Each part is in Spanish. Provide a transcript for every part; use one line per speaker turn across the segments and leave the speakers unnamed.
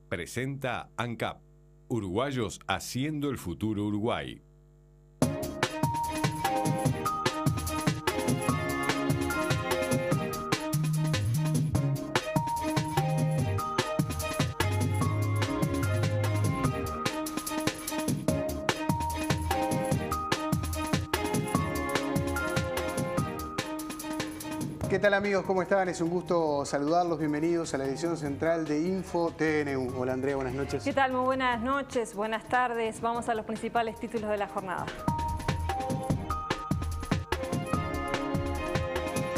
presenta ANCAP, Uruguayos haciendo el futuro Uruguay.
¿Qué tal amigos? ¿Cómo están? Es un gusto saludarlos. Bienvenidos a la edición central de Info TNU. Hola Andrea, buenas noches.
¿Qué tal? Muy buenas noches, buenas tardes. Vamos a los principales títulos de la jornada.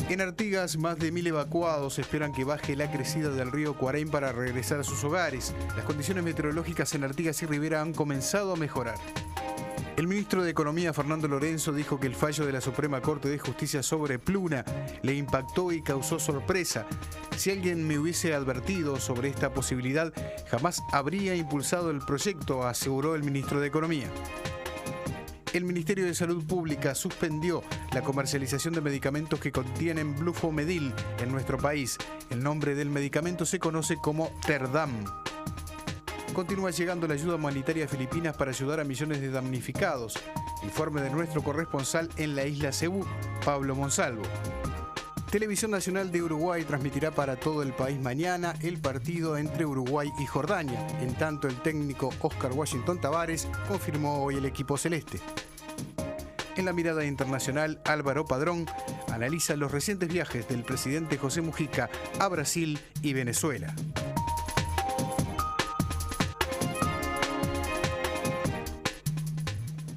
En Artigas, más de 1000 evacuados esperan que baje la crecida del río Cuaraim para regresar a sus hogares. Las condiciones meteorológicas en Artigas y Rivera han comenzado a mejorar. El ministro de Economía, Fernando Lorenzo, dijo que el fallo de la Suprema Corte de Justicia sobre Pluna le impactó y causó sorpresa. Si alguien me hubiese advertido sobre esta posibilidad, jamás habría impulsado el proyecto, aseguró el ministro de Economía. El Ministerio de Salud Pública suspendió la comercialización de medicamentos que contienen Flufomedil en nuestro país. El nombre del medicamento se conoce como Terdam. Continúa llegando la ayuda humanitaria a Filipinas para ayudar a millones de damnificados. Informe de nuestro corresponsal en la isla Cebú, Pablo Monsalvo. Televisión Nacional de Uruguay transmitirá para todo el país mañana el partido entre Uruguay y Jordania. En tanto, el técnico Oscar Washington Tavares confirmó hoy el equipo celeste. En la mirada internacional, Álvaro Padrón analiza los recientes viajes del presidente José Mujica a Brasil y Venezuela.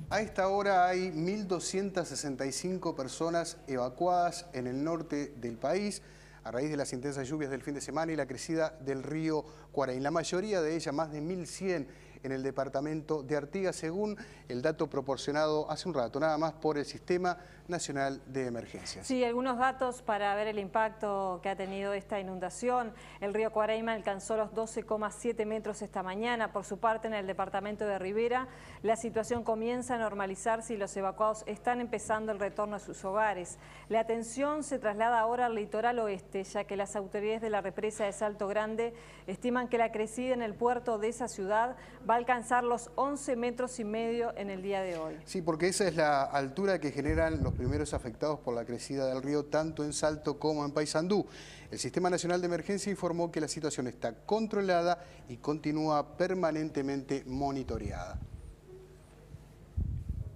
A esta hora hay 1.265 personas evacuadas en el norte del país a raíz de las intensas lluvias del fin de semana y la crecida del río Cuaraim. La mayoría de ellas, más de 1.100 en el departamento de Artigas, según el dato proporcionado hace un rato, nada más por el Sistema Nacional de Emergencias.
Sí, algunos datos para ver el impacto que ha tenido esta inundación. El río Cuaraim alcanzó los 12,7 metros esta mañana. Por su parte, en el departamento de Rivera, la situación comienza a normalizarse y los evacuados están empezando el retorno a sus hogares. La atención se traslada ahora al litoral oeste, ya que las autoridades de la represa de Salto Grande estiman que la crecida en el puerto de esa ciudad va a alcanzar los 11,5 metros en el día de hoy.
Sí, porque esa es la altura que generan los primeros afectados por la crecida del río, tanto en Salto como en Paysandú. El Sistema Nacional de Emergencia informó que la situación está controlada y continúa permanentemente monitoreada.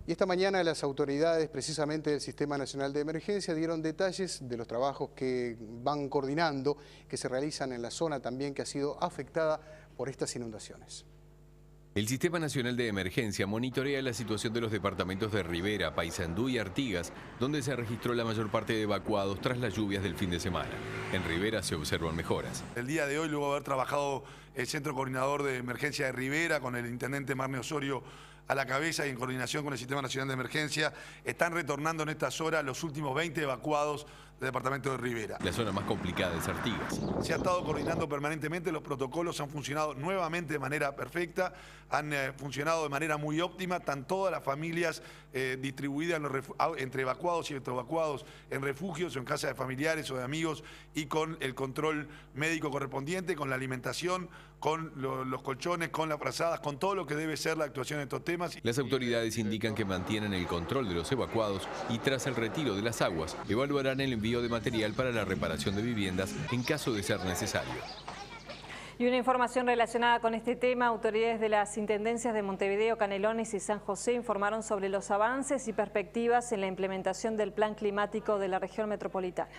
Y esta mañana las autoridades, precisamente del Sistema Nacional de Emergencia, dieron detalles de los trabajos que van coordinando, que se realizan en la zona también que ha sido afectada por estas inundaciones.
El Sistema Nacional de Emergencia monitorea la situación de los departamentos de Rivera, Paysandú y Artigas, donde se registró la mayor parte de evacuados tras las lluvias del fin de semana. En Rivera se observan mejoras.
El día de hoy, luego de haber trabajado el Centro Coordinador de Emergencia de Rivera, con el intendente Marne Osorio a la cabeza y en coordinación con el Sistema Nacional de Emergencia, están retornando en estas horas los últimos 20 evacuados del departamento de Rivera.
La zona más complicada es Artigas.
Se ha estado coordinando permanentemente, los protocolos han funcionado nuevamente de manera perfecta, han funcionado de manera muy óptima, están todas las familias distribuidas entre evacuados y evacuados en refugios o en casas de familiares o de amigos y con el control médico correspondiente, con la alimentación, con los colchones, con las frazadas, con todo lo que debe ser la actuación de estos temas.
Las autoridades indican que mantienen el control de los evacuados y tras el retiro de las aguas evaluarán el envío de material para la reparación de viviendas en caso de ser necesario.
Y una información relacionada con este tema, autoridades de las intendencias de Montevideo, Canelones y San José informaron sobre los avances y perspectivas en la implementación del plan climático de la región metropolitana.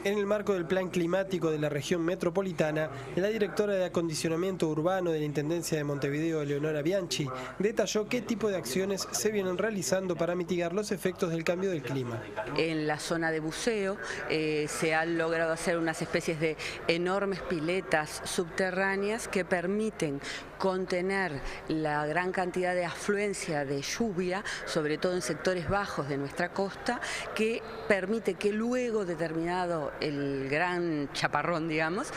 En el marco del plan climático de la región metropolitana, la directora de acondicionamiento urbano de la Intendencia de Montevideo, Leonora Bianchi, detalló qué tipo de acciones se vienen realizando para mitigar los efectos del cambio del clima.
En la zona de buceo se han logrado hacer unas especies de enormes piletas subterráneas que permiten contener la gran cantidad de afluencia de lluvia, sobre todo en sectores bajos de nuestra costa, que permite que luego de terminado el gran chaparrón, digamos,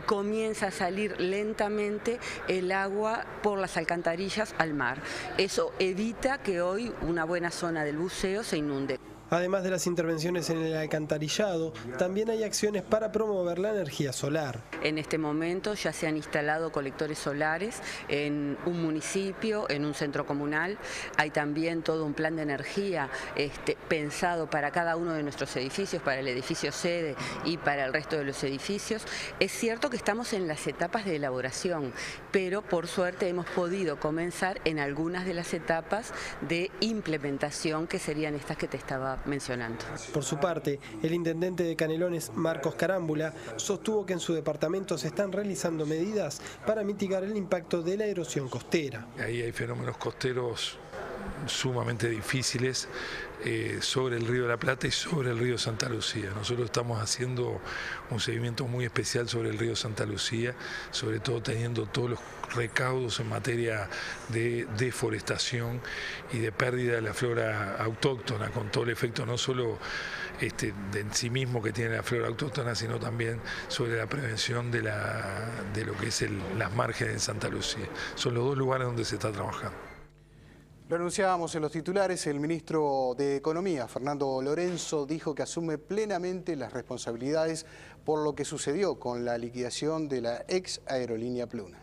comienza a salir lentamente el agua por las alcantarillas al mar. Eso evita que hoy una buena zona del buceo se inunde.
Además de las intervenciones en el alcantarillado, también hay acciones para promover la energía solar.
En este momento ya se han instalado colectores solares en un municipio, en un centro comunal. Hay también todo un plan de energía pensado para cada uno de nuestros edificios, para el edificio sede y para el resto de los edificios. Es cierto que estamos en las etapas de elaboración, pero por suerte hemos podido comenzar en algunas de las etapas de implementación, que serían estas que te estaba mencionando.
Por su parte, el intendente de Canelones, Marcos Carámbula, sostuvo que en su departamento se están realizando medidas para mitigar el impacto de la erosión costera.
Ahí hay fenómenos costeros sumamente difíciles sobre el río de la Plata y sobre el río Santa Lucía. Nosotros estamos haciendo un seguimiento muy especial sobre el río Santa Lucía, sobre todo teniendo todos los recaudos en materia de deforestación y de pérdida de la flora autóctona, con todo el efecto no solo de en sí mismo que tiene la flora autóctona, sino también sobre la prevención de lo que es las márgenes de Santa Lucía. Son los dos lugares donde se está trabajando.
Lo anunciábamos en los titulares, el ministro de Economía, Fernando Lorenzo, dijo que asume plenamente las responsabilidades por lo que sucedió con la liquidación de la ex aerolínea Pluna.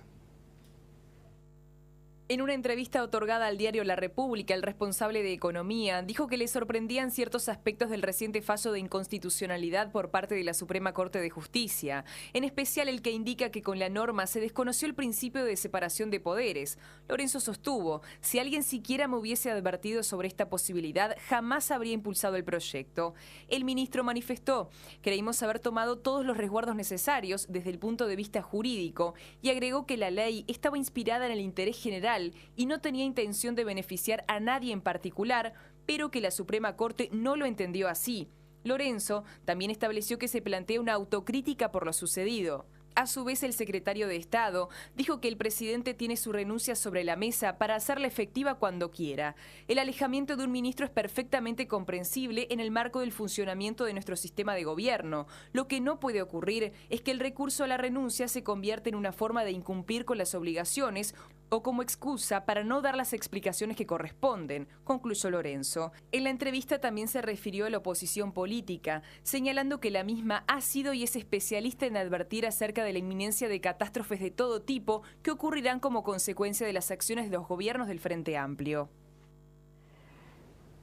En una entrevista otorgada al diario La República, el responsable de Economía dijo que le sorprendían ciertos aspectos del reciente fallo de inconstitucionalidad por parte de la Suprema Corte de Justicia, en especial el que indica que con la norma se desconoció el principio de separación de poderes. Lorenzo sostuvo, si alguien siquiera me hubiese advertido sobre esta posibilidad, jamás habría impulsado el proyecto. El ministro manifestó, creímos haber tomado todos los resguardos necesarios desde el punto de vista jurídico y agregó que la ley estaba inspirada en el interés general y no tenía intención de beneficiar a nadie en particular, pero que la Suprema Corte no lo entendió así. Lorenzo también estableció que se plantea una autocrítica por lo sucedido. A su vez, el secretario de Estado dijo que el presidente tiene su renuncia sobre la mesa para hacerla efectiva cuando quiera. El alejamiento de un ministro es perfectamente comprensible en el marco del funcionamiento de nuestro sistema de gobierno. Lo que no puede ocurrir es que el recurso a la renuncia se convierta en una forma de incumplir con las obligaciones o como excusa para no dar las explicaciones que corresponden, concluyó Lorenzo. En la entrevista también se refirió a la oposición política, señalando que la misma ha sido y es especialista en advertir acerca de la inminencia de catástrofes de todo tipo que ocurrirán como consecuencia de las acciones de los gobiernos del Frente Amplio.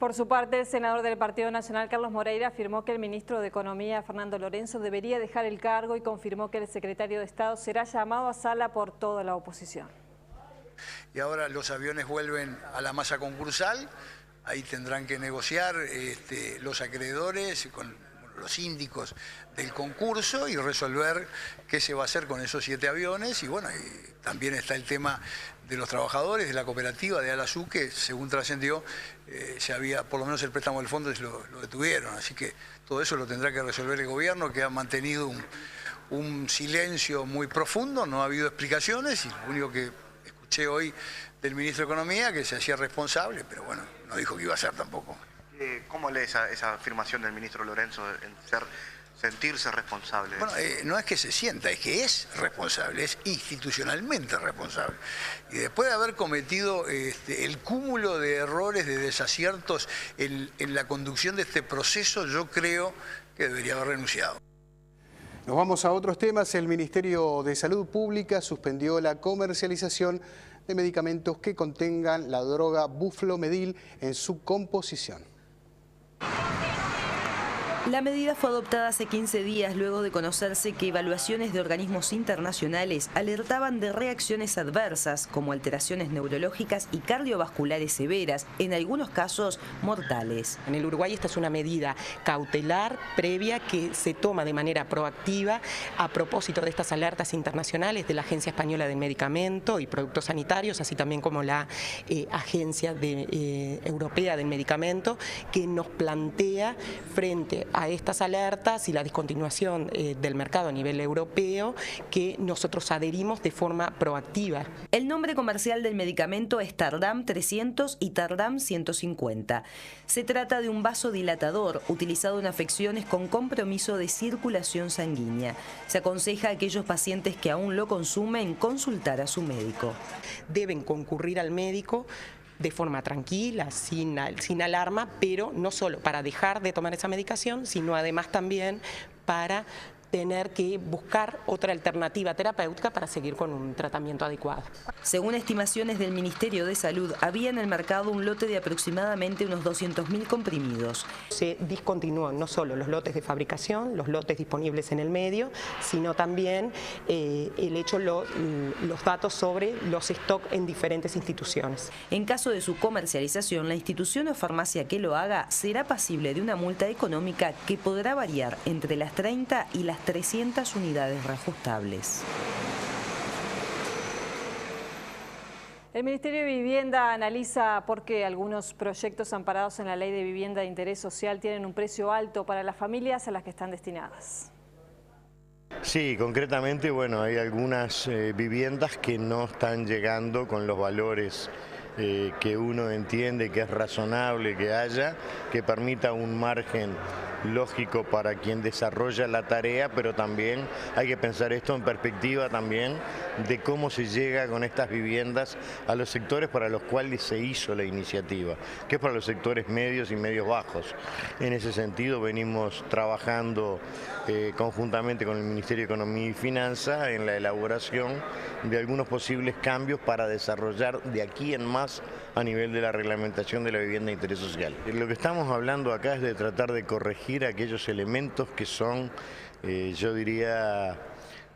Por su parte, el senador del Partido Nacional, Carlos Moreira, afirmó que el ministro de Economía, Fernando Lorenzo, debería dejar el cargo y confirmó que el secretario de Estado será llamado a sala por toda la oposición.
Y ahora los aviones vuelven a la masa concursal, ahí tendrán que negociar los acreedores con los síndicos del concurso y resolver qué se va a hacer con esos 7 aviones. Y bueno, y también está el tema de los trabajadores de la cooperativa de Alasú, que según trascendió, por lo menos el préstamo del fondo lo detuvieron. Así que todo eso lo tendrá que resolver el gobierno, que ha mantenido un silencio muy profundo, no ha habido explicaciones y lo único que escuché hoy del ministro de Economía que se hacía responsable, pero bueno, no dijo que iba a ser tampoco.
¿Cómo lee esa afirmación del ministro Lorenzo en sentirse responsable?
Bueno, no es que se sienta, es que es responsable, es institucionalmente responsable. Y después de haber cometido el cúmulo de errores, de desaciertos en la conducción de este proceso, yo creo que debería haber renunciado.
Nos vamos a otros temas. El Ministerio de Salud Pública suspendió la comercialización de medicamentos que contengan la droga buflomedil en su composición.
La medida fue adoptada hace 15 días luego de conocerse que evaluaciones de organismos internacionales alertaban de reacciones adversas como alteraciones neurológicas y cardiovasculares severas, en algunos casos mortales.
En el Uruguay esta es una medida cautelar previa que se toma de manera proactiva a propósito de estas alertas internacionales de la Agencia Española del Medicamento y Productos Sanitarios, así también como la Agencia Europea del Medicamento, que nos plantea frente a estas alertas y la discontinuación del mercado a nivel europeo, que nosotros adherimos de forma proactiva.
El nombre comercial del medicamento es Tardam 300 y Tardam 150. Se trata de un vasodilatador utilizado en afecciones con compromiso de circulación sanguínea. Se aconseja a aquellos pacientes que aún lo consumen consultar a su médico.
Deben concurrir al médico de forma tranquila, sin alarma, pero no solo para dejar de tomar esa medicación, sino además también para tener que buscar otra alternativa terapéutica para seguir con un tratamiento adecuado.
Según estimaciones del Ministerio de Salud, había en el mercado un lote de aproximadamente unos 200.000 comprimidos.
Se discontinúan no solo los lotes de fabricación, los lotes disponibles en el medio, sino también los datos sobre los stocks en diferentes instituciones.
En caso de su comercialización, la institución o farmacia que lo haga será pasible de una multa económica que podrá variar entre las 30 y las 300 unidades reajustables.
El Ministerio de Vivienda analiza por qué algunos proyectos amparados en la Ley de Vivienda de Interés Social tienen un precio alto para las familias a las que están destinadas.
Sí, concretamente, bueno, hay algunas viviendas que no están llegando con los valores que uno entiende que es razonable que haya, que permita un margen lógico para quien desarrolla la tarea, pero también hay que pensar esto en perspectiva también de cómo se llega con estas viviendas a los sectores para los cuales se hizo la iniciativa, que es para los sectores medios y medios bajos. En ese sentido venimos trabajando conjuntamente con el Ministerio de Economía y Finanzas en la elaboración de algunos posibles cambios para desarrollar de aquí en más a nivel de la reglamentación de la vivienda de interés social. Lo que estamos hablando acá es de tratar de corregir aquellos elementos que son, yo diría,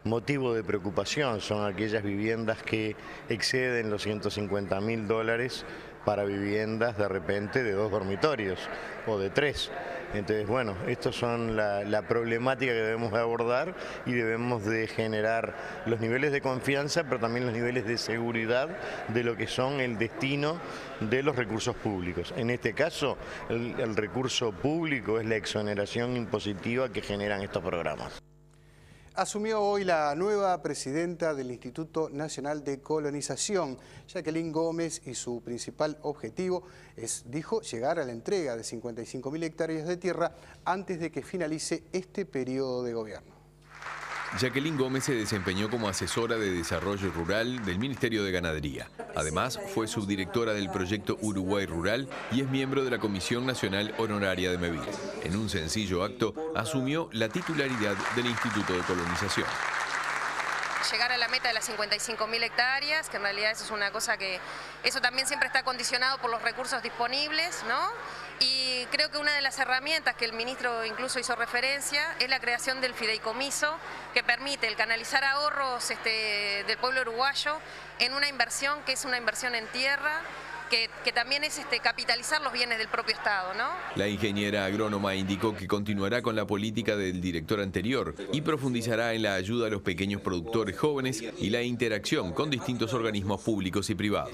motivo de preocupación. Son aquellas viviendas que exceden los $150.000 para viviendas de repente de 2 dormitorios o de 3. Entonces, bueno, estos son la problemática que debemos de abordar y debemos de generar los niveles de confianza, pero también los niveles de seguridad de lo que son el destino de los recursos públicos. En este caso, el recurso público es la exoneración impositiva que generan estos programas.
Asumió hoy la nueva presidenta del Instituto Nacional de Colonización, Jacqueline Gómez, y su principal objetivo es, dijo, llegar a la entrega de 55.000 hectáreas de tierra antes de que finalice este periodo de gobierno.
Jacqueline Gómez se desempeñó como asesora de desarrollo rural del Ministerio de Ganadería. Además, fue subdirectora del proyecto Uruguay Rural y es miembro de la Comisión Nacional Honoraria de MEVIL. En un sencillo acto, asumió la titularidad del Instituto de Colonización.
Llegar a la meta de las 55.000 hectáreas, que en realidad eso es una cosa que, eso también siempre está condicionado por los recursos disponibles, ¿no? Y creo que una de las herramientas que el ministro incluso hizo referencia es la creación del fideicomiso, que permite el canalizar ahorros del pueblo uruguayo en una inversión que es una inversión en tierra, que también es capitalizar los bienes del propio Estado, ¿no?
La ingeniera agrónoma indicó que continuará con la política del director anterior y profundizará en la ayuda a los pequeños productores jóvenes y la interacción con distintos organismos públicos y privados.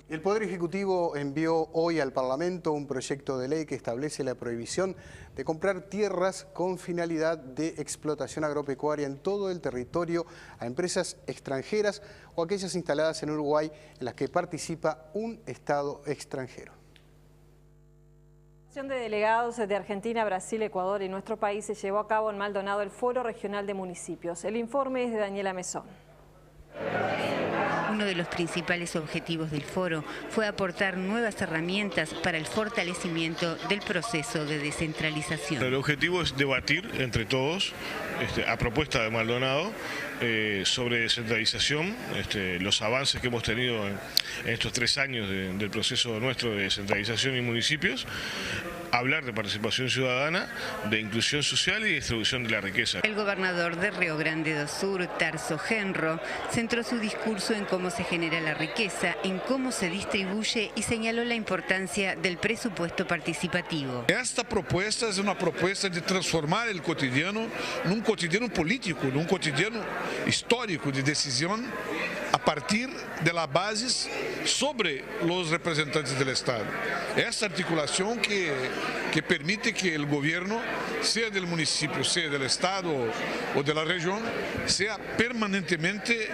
El Poder Ejecutivo envió hoy al Parlamento un proyecto de ley que establece la prohibición de comprar tierras con finalidad de explotación agropecuaria en todo el territorio a empresas extranjeras o aquellas instaladas en Uruguay en las que participa un Estado extranjero.
La sesión de delegados de Argentina, Brasil, Ecuador y nuestro país se llevó a cabo en Maldonado el Foro Regional de Municipios. El informe es de Daniela Mesón.
Uno de los principales objetivos del foro fue aportar nuevas herramientas para el fortalecimiento del proceso de descentralización.
El objetivo es debatir entre todos, a propuesta de Maldonado, sobre descentralización, los avances que hemos tenido en estos 3 años del proceso nuestro de descentralización y municipios, hablar de participación ciudadana, de inclusión social y distribución de la riqueza.
El gobernador de Río Grande do Sur, Tarso Genro, centró su discurso en cómo se genera la riqueza, en cómo se distribuye y señaló la importancia del presupuesto participativo.
Esta propuesta es una propuesta de transformar el cotidiano en un cotidiano político, en un cotidiano histórico de decisión a partir de las bases sobre los representantes del Estado. Esta articulación que permite que el gobierno, sea del municipio, sea del Estado o de la región, sean permanentemente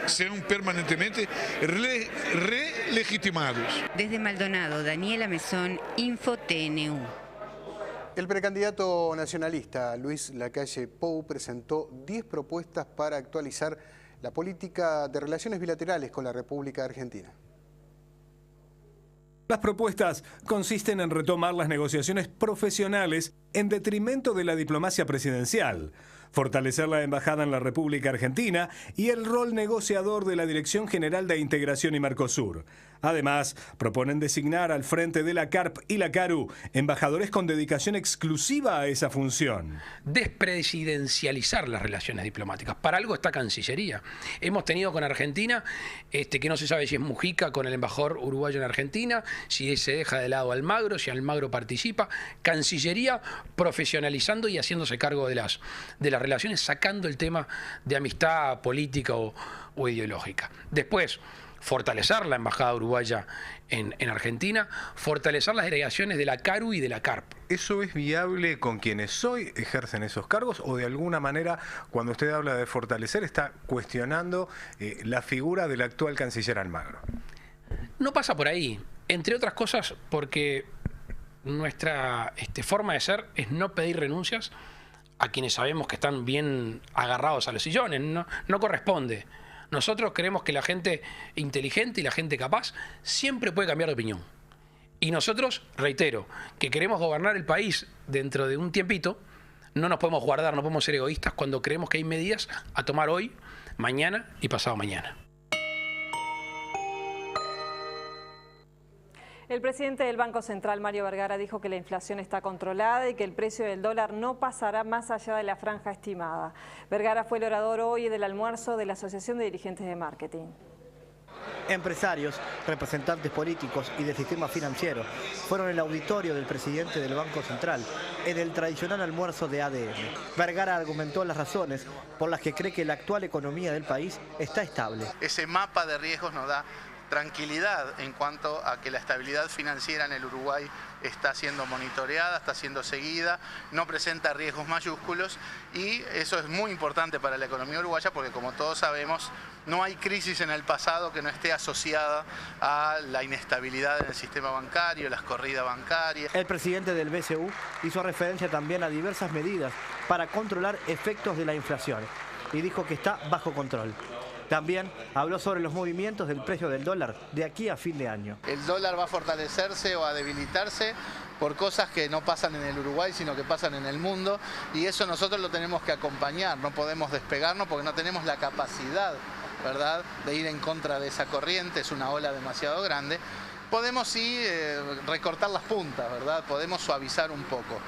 relegitimados.
Desde Maldonado, Daniela Mesón, InfoTNU.
El precandidato nacionalista Luis Lacalle Pou presentó 10 propuestas para actualizar la política de relaciones bilaterales con la República Argentina.
Las propuestas consisten en retomar las negociaciones profesionales en detrimento de la diplomacia presidencial, fortalecer la embajada en la República Argentina y el rol negociador de la Dirección General de Integración y Mercosur. Además, proponen designar al frente de la CARP y la CARU embajadores con dedicación exclusiva a esa función.
Despresidencializar las relaciones diplomáticas. Para algo está Cancillería. Hemos tenido con Argentina, que no se sabe si es Mujica con el embajador uruguayo en Argentina, si se deja de lado Almagro, si Almagro participa. Cancillería profesionalizando y haciéndose cargo de las relaciones, sacando el tema de amistad política o ideológica. Después, fortalecer la embajada uruguaya en Argentina, fortalecer las delegaciones de la CARU y de la CARP.
¿Eso es viable con quienes hoy ejercen esos cargos o de alguna manera, cuando usted habla de fortalecer, está cuestionando la figura del actual canciller Almagro?
No pasa por ahí, entre otras cosas porque nuestra forma de ser es no pedir renuncias a quienes sabemos que están bien agarrados a los sillones, no corresponde. Nosotros creemos que la gente inteligente y la gente capaz siempre puede cambiar de opinión. Y nosotros, reitero, que queremos gobernar el país dentro de un tiempito, no nos podemos guardar, no podemos ser egoístas cuando creemos que hay medidas a tomar hoy, mañana y pasado mañana.
El presidente del Banco Central, Mario Vergara, dijo que la inflación está controlada y que el precio del dólar no pasará más allá de la franja estimada. Vergara fue el orador hoy del almuerzo de la Asociación de Dirigentes de Marketing.
Empresarios, representantes políticos y del sistema financiero fueron el auditorio del presidente del Banco Central en el tradicional almuerzo de ADM. Vergara argumentó las razones por las que cree que la actual economía del país está estable.
Ese mapa de riesgos nos da tranquilidad en cuanto a que la estabilidad financiera en el Uruguay está siendo monitoreada, está siendo seguida, no presenta riesgos mayúsculos y eso es muy importante para la economía uruguaya porque, como todos sabemos, no hay crisis en el pasado que no esté asociada a la inestabilidad en el sistema bancario, las corridas bancarias.
El presidente del BCU hizo referencia también a diversas medidas para controlar efectos de la inflación y dijo que está bajo control. También habló sobre los movimientos del precio del dólar de aquí a fin de año.
El dólar va a fortalecerse o a debilitarse por cosas que no pasan en el Uruguay, sino que pasan en el mundo, y eso nosotros lo tenemos que acompañar, no podemos despegarnos porque no tenemos la capacidad, ¿verdad?, de ir en contra de esa corriente, es una ola demasiado grande. Podemos sí recortar las puntas, ¿verdad?, podemos suavizar un poco.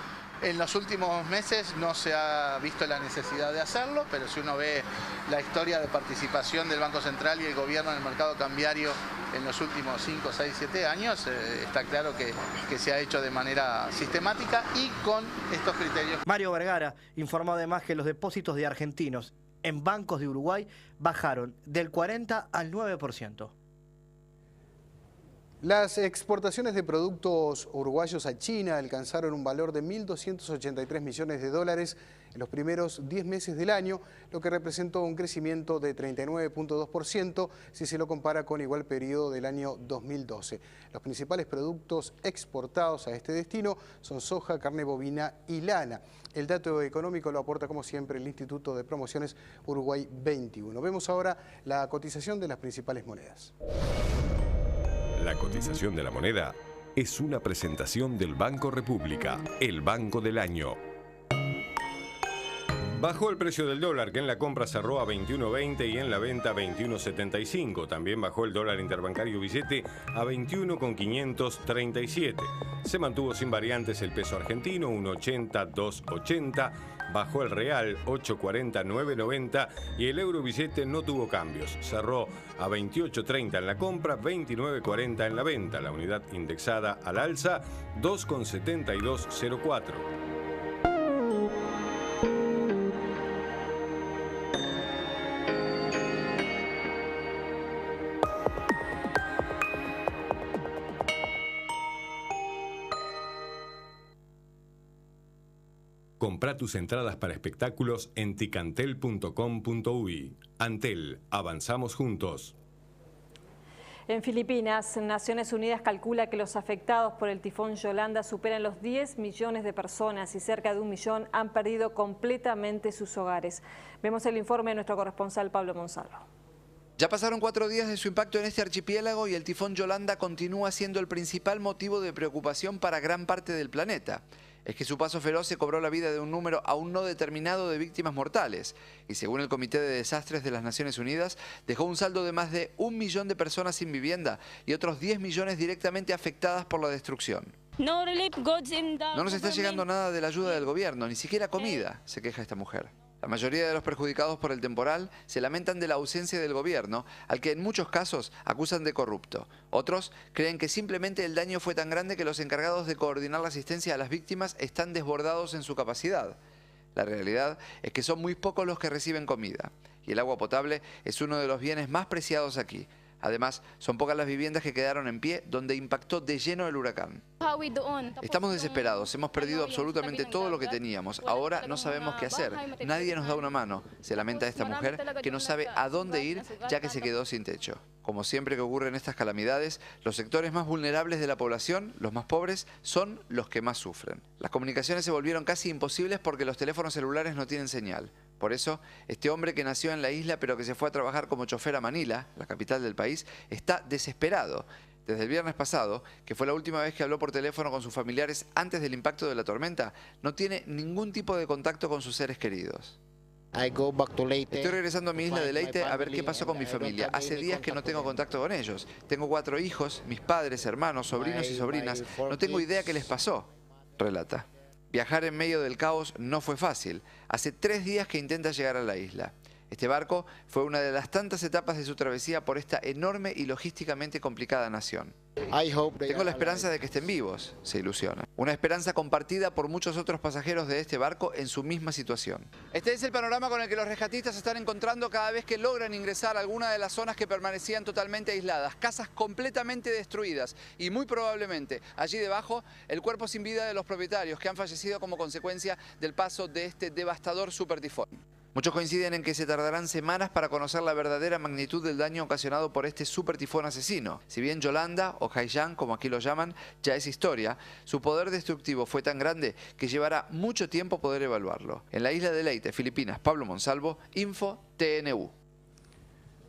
En los últimos meses no se ha visto la necesidad de hacerlo, pero si uno ve la historia de participación del Banco Central y el gobierno en el mercado cambiario en los últimos 5, 6, 7 años, está claro que se ha hecho de manera sistemática y con estos criterios.
Mario Vergara informó además que los depósitos de argentinos en bancos de Uruguay bajaron del 40 al 9%.
Las exportaciones de productos uruguayos a China alcanzaron un valor de 1.283 millones de dólares en los primeros 10 meses del año, lo que representó un crecimiento de 39.2% si se lo compara con igual periodo del año 2012. Los principales productos exportados a este destino son soja, carne bovina y lana. El dato económico lo aporta, como siempre, el Instituto de Promociones Uruguay 21. Vemos ahora la cotización de las principales monedas.
La cotización de la moneda es una presentación del Banco República, el banco del año. Bajó el precio del dólar, que en la compra cerró a 21.20 y en la venta 21.75. También bajó el dólar interbancario billete a 21.537. Se mantuvo sin variantes el peso argentino, 1.80, 2.80. Bajó el real, 8.40, 9.90 y el euro billete no tuvo cambios. Cerró a 28.30 en la compra, 29.40 en la venta. La unidad indexada al alza, 2.7204. Comprá tus entradas para espectáculos en ticantel.com.uy. Antel, avanzamos juntos.
En Filipinas, Naciones Unidas calcula que los afectados por el tifón Yolanda superan los 10 millones de personas y cerca de 1 millón han perdido completamente sus hogares. Vemos el informe de nuestro corresponsal Pablo Monsalvo.
Ya pasaron 4 días de su impacto en este archipiélago y el tifón Yolanda continúa siendo el principal motivo de preocupación para gran parte del planeta. Es que su paso feroz se cobró la vida de un número aún no determinado de víctimas mortales y según el Comité de Desastres de las Naciones Unidas dejó un saldo de más de 1 millón de personas sin vivienda y otros 10 millones directamente afectadas por la destrucción. No nos está llegando nada de la ayuda del gobierno, ni siquiera comida, se queja esta mujer. La mayoría de los perjudicados por el temporal se lamentan de la ausencia del gobierno, al que en muchos casos acusan de corrupto. Otros creen que simplemente el daño fue tan grande que los encargados de coordinar la asistencia a las víctimas están desbordados en su capacidad. La realidad es que son muy pocos los que reciben comida, y el agua potable es uno de los bienes más preciados aquí. Además, son pocas las viviendas que quedaron en pie donde impactó de lleno el huracán. Estamos desesperados, hemos perdido absolutamente todo lo que teníamos. Ahora no sabemos qué hacer. Nadie nos da una mano. Se lamenta esta mujer que no sabe a dónde ir ya que se quedó sin techo. Como siempre que ocurren estas calamidades, los sectores más vulnerables de la población, los más pobres, son los que más sufren. Las comunicaciones se volvieron casi imposibles porque los teléfonos celulares no tienen señal. Por eso, este hombre que nació en la isla pero que se fue a trabajar como chofer a Manila, la capital del país, está desesperado. Desde el viernes pasado, que fue la última vez que habló por teléfono con sus familiares antes del impacto de la tormenta, no tiene ningún tipo de contacto con sus seres queridos. Estoy regresando a mi isla de Leyte a ver qué pasó con mi familia. Hace días que no tengo contacto con ellos. Tengo 4 hijos, mis padres, hermanos, sobrinos y sobrinas. No tengo idea qué les pasó, relata. Viajar en medio del caos no fue fácil. Hace 3 días que intenta llegar a la isla. Este barco fue una de las tantas etapas de su travesía por esta enorme y logísticamente complicada nación. Tengo la esperanza de que estén vivos, se ilusiona. Una esperanza compartida por muchos otros pasajeros de este barco en su misma situación. Este es el panorama con el que los rescatistas se están encontrando cada vez que logran ingresar a alguna de las zonas que permanecían totalmente aisladas. Casas completamente destruidas y muy probablemente allí debajo el cuerpo sin vida de los propietarios que han fallecido como consecuencia del paso de este devastador supertifón. Muchos coinciden en que se tardarán semanas para conocer la verdadera magnitud del daño ocasionado por este supertifón asesino. Si bien Yolanda, o Haiyan, como aquí lo llaman, ya es historia, su poder destructivo fue tan grande que llevará mucho tiempo poder evaluarlo. En la isla de Leyte, Filipinas, Pablo Monsalvo, Info TNU.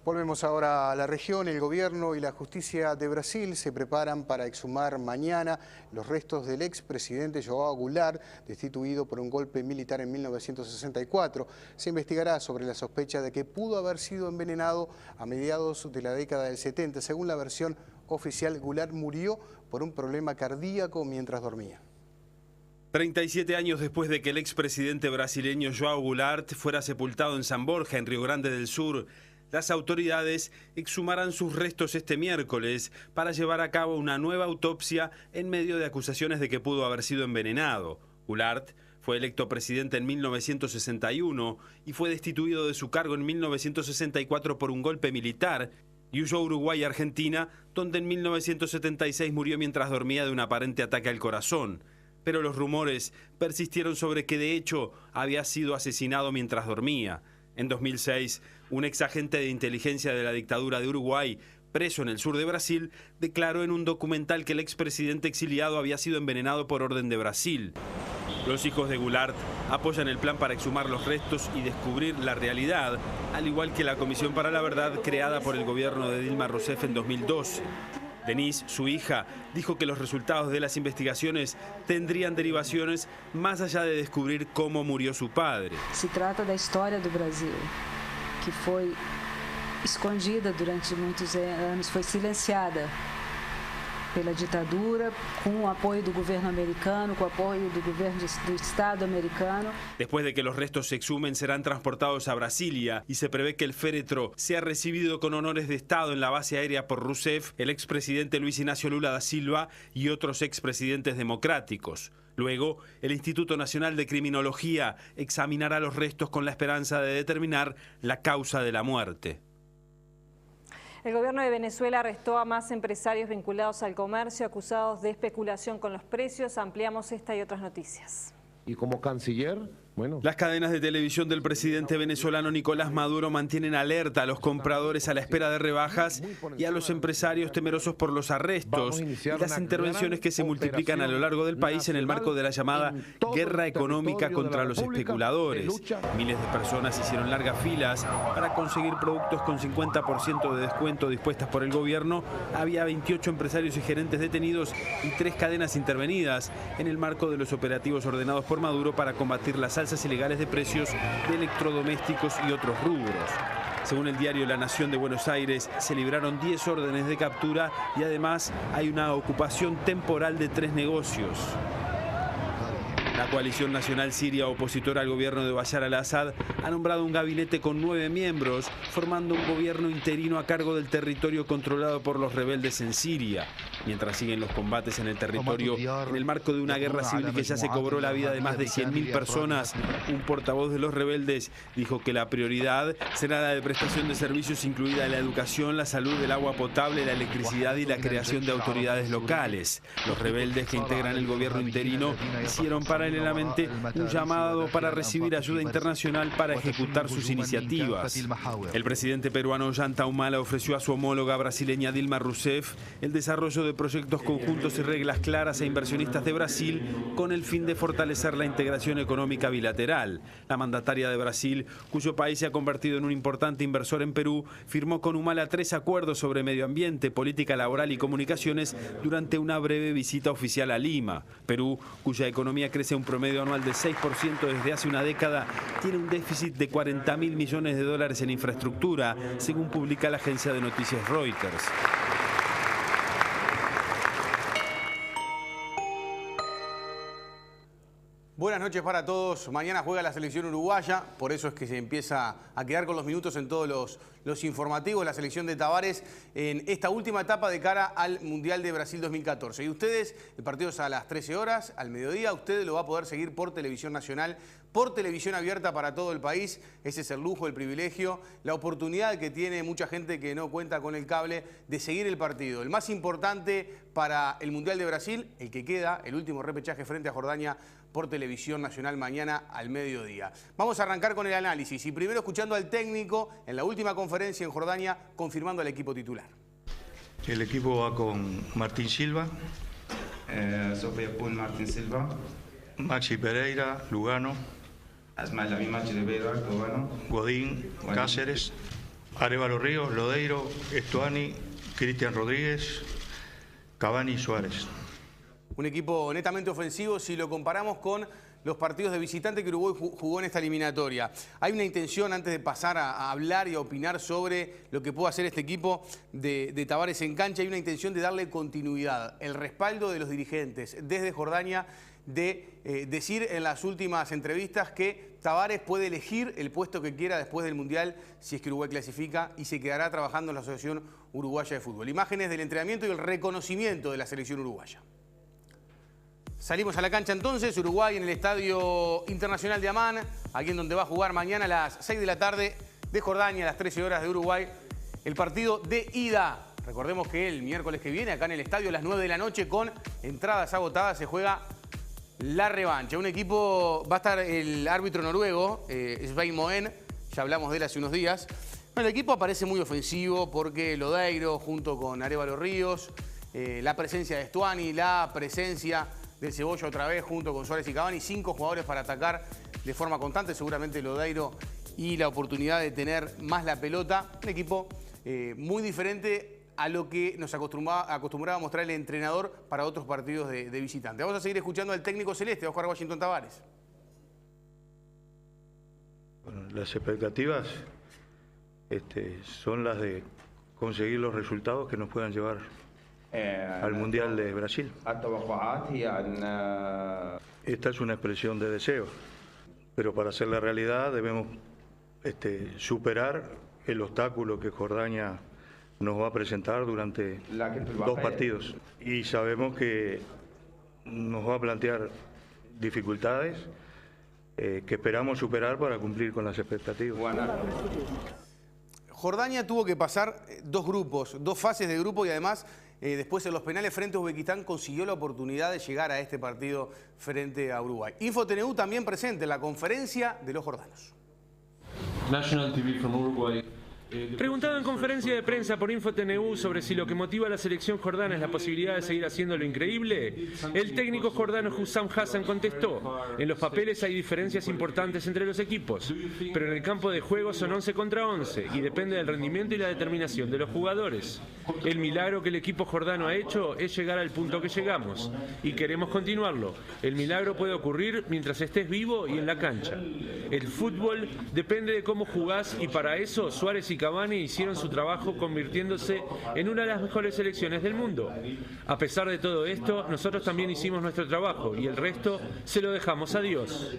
Volvemos ahora a la región. El gobierno y la justicia de Brasil se preparan para exhumar mañana los restos del expresidente João Goulart, destituido por un golpe militar en 1964. Se investigará sobre la sospecha de que pudo haber sido envenenado a mediados de la década del 70. Según la versión oficial, Goulart murió por un problema cardíaco mientras dormía.
37 años después de que el expresidente brasileño João Goulart fuera sepultado en San Borja, en Río Grande del Sur, las autoridades exhumarán sus restos este miércoles para llevar a cabo una nueva autopsia en medio de acusaciones de que pudo haber sido envenenado. Goulart fue electo presidente en 1961 y fue destituido de su cargo en 1964 por un golpe militar y huyó a Uruguay y Argentina, donde en 1976 murió mientras dormía de un aparente ataque al corazón. Pero los rumores persistieron sobre que de hecho había sido asesinado mientras dormía. En 2006, un exagente de inteligencia de la dictadura de Uruguay, preso en el sur de Brasil, declaró en un documental que el expresidente exiliado había sido envenenado por orden de Brasil. Los hijos de Goulart apoyan el plan para exhumar los restos y descubrir la realidad, al igual que la Comisión para la Verdad creada por el gobierno de Dilma Rousseff en 2012. Denise, su hija, dijo que los resultados de las investigaciones tendrían derivaciones más allá de descubrir cómo murió su padre.
Se trata da história do Brasil, que foi escondida durante muitos anos, foi silenciada pela ditadura, com o apoio do governo americano, com o apoio do governo do Estado americano.
Después de que los restos se exhumen, serán transportados a Brasilia y se prevé que el féretro sea recibido con honores de Estado en la base aérea por Rousseff, el expresidente Luis Ignacio Lula da Silva y otros expresidentes democráticos. Luego, el Instituto Nacional de Criminología examinará los restos con la esperanza de determinar la causa de la muerte.
El gobierno de Venezuela arrestó a más empresarios vinculados al comercio acusados de especulación con los precios. Ampliamos esta y otras noticias.
Y como canciller
Las cadenas de televisión del presidente venezolano Nicolás Maduro mantienen alerta a los compradores a la espera de rebajas y a los empresarios temerosos por los arrestos y las intervenciones que se multiplican a lo largo del país en el marco de la llamada guerra económica contra los especuladores. Miles de personas hicieron largas filas para conseguir productos con 50% de descuento dispuestas por el gobierno. Había 28 empresarios y gerentes detenidos y 3 cadenas intervenidas en el marco de los operativos ordenados por Maduro para combatir las alzas ilegales de precios de electrodomésticos y otros rubros. Según el diario La Nación de Buenos Aires, se libraron 10 órdenes de captura y además hay una ocupación temporal de 3 negocios. La coalición nacional siria opositora al gobierno de Bashar al-Assad ha nombrado un gabinete con 9 miembros, formando un gobierno interino a cargo del territorio controlado por los rebeldes en Siria. Mientras siguen los combates en el territorio, en el marco de una guerra civil que ya se cobró la vida de más de 100.000 personas, un portavoz de los rebeldes dijo que la prioridad será la de prestación de servicios, incluida la educación, la salud, el agua potable, la electricidad y la creación de autoridades locales. Los rebeldes que integran el gobierno interino hicieron paralelamente un llamado para recibir ayuda internacional para ejecutar sus iniciativas. El presidente peruano Ollanta Humala ofreció a su homóloga brasileña Dilma Rousseff el desarrollo de proyectos conjuntos y reglas claras a inversionistas de Brasil con el fin de fortalecer la integración económica bilateral. La mandataria de Brasil, cuyo país se ha convertido en un importante inversor en Perú, firmó con Humala 3 acuerdos sobre medio ambiente, política laboral y comunicaciones durante una breve visita oficial a Lima. Perú, cuya economía crece un promedio anual de 6% desde hace una década, tiene un déficit de 40.000 millones de dólares en infraestructura, según publica la agencia de noticias Reuters.
Buenas noches para todos. Mañana juega la selección uruguaya, por eso es que se empieza a quedar con los minutos en todos los informativos, la selección de Tavares en esta última etapa de cara al Mundial de Brasil 2014. Y ustedes, el partido es a las 13 horas, al mediodía, ustedes lo va a poder seguir por televisión nacional, por televisión abierta para todo el país. Ese es el lujo, el privilegio, la oportunidad que tiene mucha gente que no cuenta con el cable de seguir el partido. El más importante para el Mundial de Brasil, el que queda, el último repechaje frente a Jordania, por televisión nacional mañana al mediodía. Vamos a arrancar con el análisis y primero escuchando al técnico en la última conferencia en Jordania confirmando al equipo titular.
El equipo va con Martín Silva,
Martín Silva,
Maxi Pereira, Lugano, Godín, Cáceres, Arévalo Ríos, Lodeiro, Estuani, Cristian Rodríguez, Cavani y Suárez.
Un equipo netamente ofensivo si lo comparamos con los partidos de visitante que Uruguay jugó en esta eliminatoria. Hay una intención, antes de pasar a hablar y a opinar sobre lo que puede hacer este equipo de Tavares en cancha, hay una intención de darle continuidad, el respaldo de los dirigentes desde Jordania, de decir en las últimas entrevistas que Tavares puede elegir el puesto que quiera después del Mundial si es que Uruguay clasifica y se quedará trabajando en la Asociación Uruguaya de Fútbol. Imágenes del entrenamiento y el reconocimiento de la selección uruguaya. Salimos a la cancha entonces, Uruguay en el Estadio Internacional de Amán, aquí en donde va a jugar mañana a las 6 de la tarde de Jordania, a las 13 horas de Uruguay, el partido de ida. Recordemos que el miércoles que viene, acá en el estadio, a las 9 de la noche, con entradas agotadas, se juega la revancha. Un equipo, va a estar el árbitro noruego, Svein Moen, ya hablamos de él hace unos días. Bueno, el equipo aparece muy ofensivo porque Lodeiro, junto con Arévalo Ríos, la presencia de Estuani, la presencia del Cebolla otra vez junto con Suárez y Cavani, 5 jugadores para atacar de forma constante, seguramente Lodeiro y la oportunidad de tener más la pelota. Un equipo muy diferente a lo que nos acostumbraba a mostrar el entrenador para otros partidos de visitante. Vamos a seguir escuchando al técnico celeste, Oscar Washington Tavares.
Bueno, las expectativas son las de conseguir los resultados que nos puedan llevar al Mundial de Brasil. Esta es una expresión de deseo, pero para hacer la realidad debemos superar el obstáculo que Jordania nos va a presentar durante 2 partidos. Y sabemos que nos va a plantear dificultades que esperamos superar para cumplir con las expectativas.
Jordania tuvo que pasar 2 grupos, 2 fases de grupo y además después en los penales frente a Uzbekistán consiguió la oportunidad de llegar a este partido frente a Uruguay. InfoTNU también presente en la conferencia de los jordanos.
National TV from Uruguay. Preguntado en conferencia de prensa por InfoTNU sobre si lo que motiva a la selección jordana es la posibilidad de seguir haciendo lo increíble, el técnico jordano Hussam Hassan contestó: en los papeles hay diferencias importantes entre los equipos, pero en el campo de juego son 11 contra 11 y depende del rendimiento y la determinación de los jugadores. El milagro que el equipo jordano ha hecho es llegar al punto que llegamos y queremos continuarlo. El milagro puede ocurrir mientras estés vivo y en la cancha. El fútbol depende de cómo jugás y para eso Suárez y Cavani hicieron su trabajo convirtiéndose en una de las mejores selecciones del mundo. A pesar de todo esto, nosotros también hicimos nuestro trabajo y el resto se lo dejamos a Dios.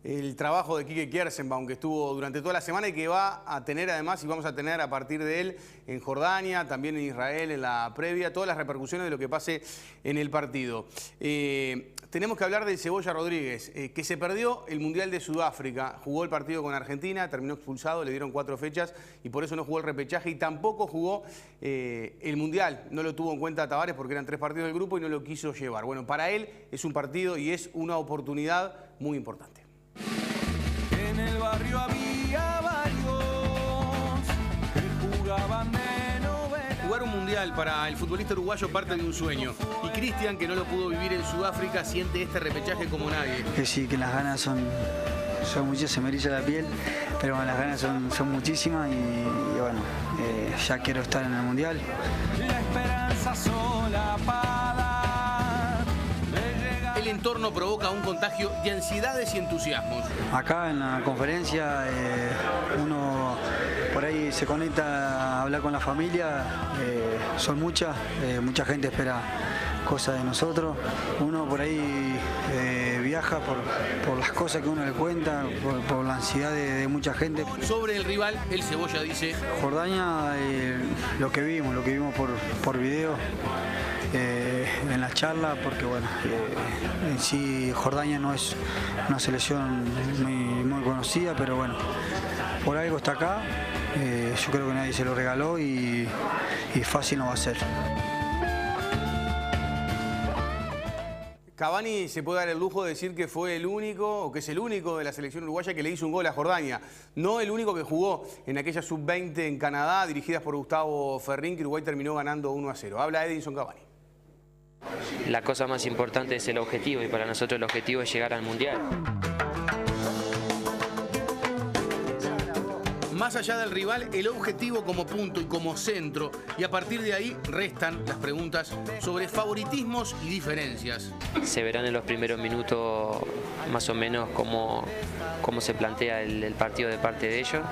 El trabajo de Quique Kierszenbaum, que estuvo durante toda la semana y que va a tener además, y vamos a tener a partir de él en Jordania, también en Israel, en la previa, todas las repercusiones de lo que pase en el partido. Tenemos que hablar del Cebolla Rodríguez, que se perdió el Mundial de Sudáfrica, jugó el partido con Argentina, terminó expulsado, le dieron 4 fechas y por eso no jugó el repechaje y tampoco jugó el Mundial. No lo tuvo en cuenta Tavares porque eran 3 partidos del grupo y no lo quiso llevar. Bueno, para él es un partido y es una oportunidad muy importante.
En el barrio había varios que jugaban de novela.
Jugar un mundial para el futbolista uruguayo parte de un sueño. Y Cristian, que no lo pudo vivir en Sudáfrica, siente este repechaje como nadie.
Que sí, que las ganas son muchas, se me eriza la piel, pero bueno, las ganas son muchísimas y bueno, ya quiero estar en el mundial.
La esperanza sola para
el entorno provoca un contagio de ansiedades y entusiasmos.
Acá en la conferencia uno por ahí se conecta a hablar con la familia, son mucha gente espera cosas de nosotros. Uno por ahí viaja por las cosas que uno le cuenta, por la ansiedad de mucha gente.
Sobre el rival, el Cebolla dice:
Jordania, lo que vimos por video. En la charla, porque bueno, en sí Jordania no es una selección muy conocida, pero bueno, por algo está acá, yo creo que nadie se lo regaló y fácil no va a ser.
Cavani se puede dar el lujo de decir que fue el único, o que es el único de la selección uruguaya que le hizo un gol a Jordania. No el único que jugó en aquella sub-20 en Canadá, dirigidas por Gustavo Ferrín, que Uruguay terminó ganando 1-0. Habla Edinson Cavani.
La cosa más importante es el objetivo y para nosotros el objetivo es llegar al Mundial.
Más allá del rival, el objetivo como punto y como centro, y a partir de ahí restan las preguntas sobre favoritismos y diferencias.
Se verán en los primeros minutos más o menos cómo se plantea el partido de parte de ellos,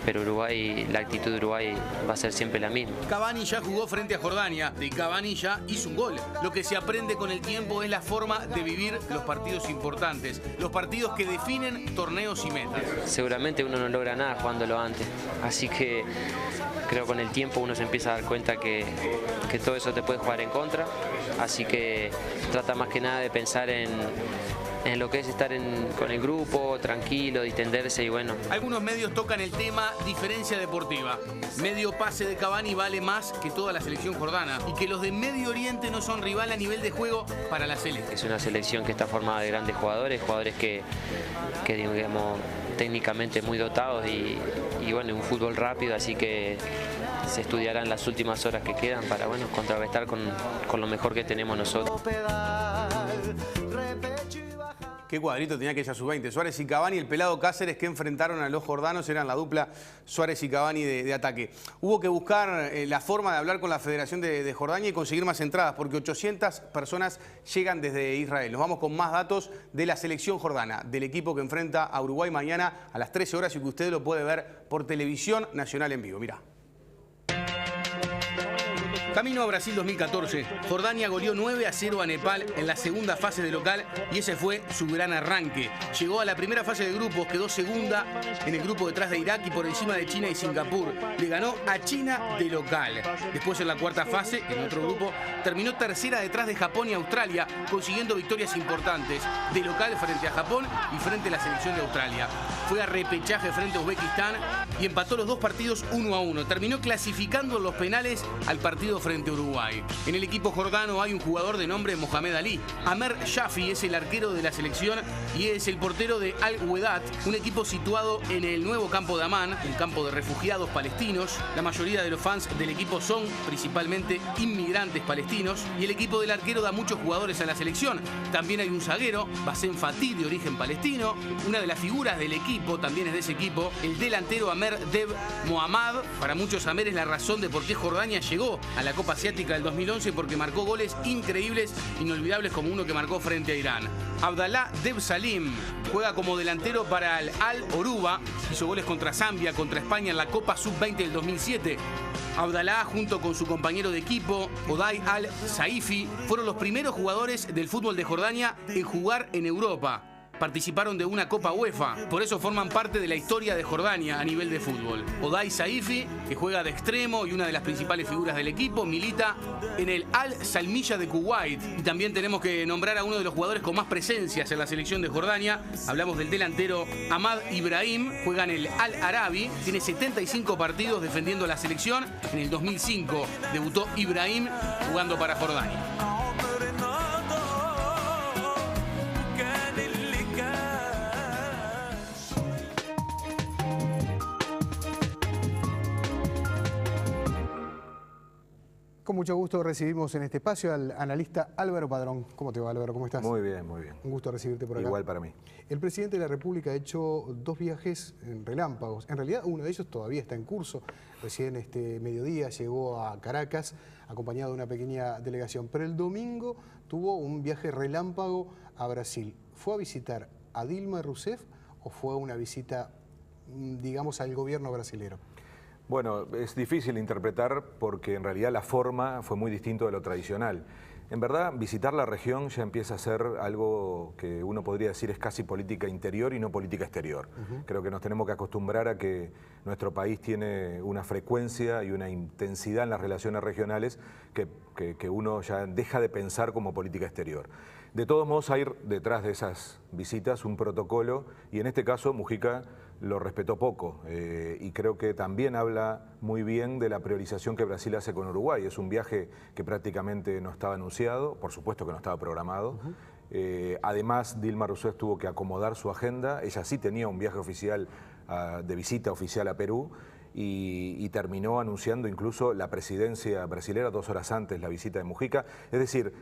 pero Uruguay, la actitud de Uruguay va a ser siempre la misma.
Cavani ya jugó frente a Jordania y Cavani ya hizo un gol. Lo que se aprende con el tiempo es la forma de vivir los partidos importantes, los partidos que definen torneos y metas.
Seguramente uno no logra nada jugándolo antes, así que creo que con el tiempo uno se empieza a dar cuenta que todo eso te puede jugar en contra, así que trata más que nada de pensar en lo que es estar con el grupo, tranquilo, distenderse y bueno.
Algunos medios tocan el tema diferencia deportiva. Medio pase de Cavani vale más que toda la selección jordana y que los de Medio Oriente no son rival a nivel de juego para la selección.
Es una selección que está formada de grandes jugadores que digamos técnicamente muy dotados y bueno, un fútbol rápido, así que se estudiarán las últimas horas que quedan para bueno, contrarrestar con lo mejor que tenemos nosotros.
Qué cuadrito tenía aquella sub-20. Suárez y Cavani, el pelado Cáceres que enfrentaron a los jordanos, eran la dupla Suárez y Cavani de ataque. Hubo que buscar la forma de hablar con la Federación de Jordania y conseguir más entradas, porque 800 personas llegan desde Israel. Nos vamos con más datos de la selección jordana, del equipo que enfrenta a Uruguay mañana a las 13 horas y que usted lo puede ver por Televisión Nacional en vivo. Mirá. Camino a Brasil 2014, Jordania goleó 9-0 a Nepal en la segunda fase de local y ese fue su gran arranque. Llegó a la primera fase de grupos, quedó segunda en el grupo detrás de Irak y por encima de China y Singapur. Le ganó a China de local. Después en la cuarta fase, en otro grupo, terminó tercera detrás de Japón y Australia, consiguiendo victorias importantes de local frente a Japón y frente a la selección de Australia. Fue a repechaje frente a Uzbekistán y empató los dos partidos 1-1. Terminó clasificando en los penales al partido
frente a Uruguay. En el equipo jordano hay un jugador de nombre Mohamed Ali. Amer Shafi es el arquero de la selección y es el portero de Al-Wedat, un equipo situado en el nuevo campo de Amán, un campo de refugiados palestinos. La mayoría de los fans del equipo son principalmente inmigrantes palestinos y el equipo del arquero da muchos jugadores a la selección. También hay un zaguero, Bassem Fatih, de origen palestino. Una de las figuras del equipo, también es de ese equipo, el delantero Amer Deb Mohammad. Para muchos Amer es la razón de por qué Jordania llegó a la Copa Asiática del 2011, porque marcó goles increíbles, inolvidables, como uno que marcó frente a Irán. Abdallah Deb Salim juega como delantero para el Al-Oruba, hizo goles contra Zambia, contra España en la Copa Sub-20 del 2007. Abdallah, junto con su compañero de equipo, Oday Al-Saifi, fueron los primeros jugadores del fútbol de Jordania en jugar en Europa. Participaron de una Copa UEFA, por eso forman parte de la historia de Jordania a nivel de fútbol. Oday Saifi, que juega de extremo y una de las principales figuras del equipo, milita en el Al-Salmiya de Kuwait. Y también tenemos que nombrar a uno de los jugadores con más presencias en la selección de Jordania. Hablamos del delantero Ahmad Ibrahim, juega en el Al-Arabi, tiene 75 partidos defendiendo la selección. En el 2005 debutó Ibrahim jugando para Jordania.
Con mucho gusto recibimos en este espacio al analista Álvaro Padrón. ¿Cómo te va, Álvaro? ¿Cómo estás?
Muy bien, muy bien.
Un gusto recibirte por acá.
Igual para mí.
El presidente de la República ha hecho 2 viajes en relámpagos. En realidad, uno de ellos todavía está en curso. Recién este mediodía llegó a Caracas acompañado de una pequeña delegación. Pero el domingo tuvo un viaje relámpago a Brasil. ¿Fue a visitar a Dilma Rousseff o fue una visita, digamos, al gobierno brasilero?
Bueno, es difícil interpretar porque en realidad la forma fue muy distinto de lo tradicional. En verdad, visitar la región ya empieza a ser algo que uno podría decir es casi política interior y no política exterior. Creo que nos tenemos que acostumbrar a que nuestro país tiene una frecuencia y una intensidad en las relaciones regionales que uno ya deja de pensar como política exterior. De todos modos, hay detrás de esas visitas un protocolo y en este caso Mujica lo respetó poco y creo que también habla muy bien de la priorización que Brasil hace con Uruguay. Es un viaje que prácticamente no estaba anunciado, por supuesto que no estaba programado. Además, Dilma Rousseff tuvo que acomodar su agenda. Ella sí tenía un viaje oficial, de visita oficial a Perú, y terminó anunciando incluso la presidencia brasilera 2 horas antes la visita de Mujica. Es decir,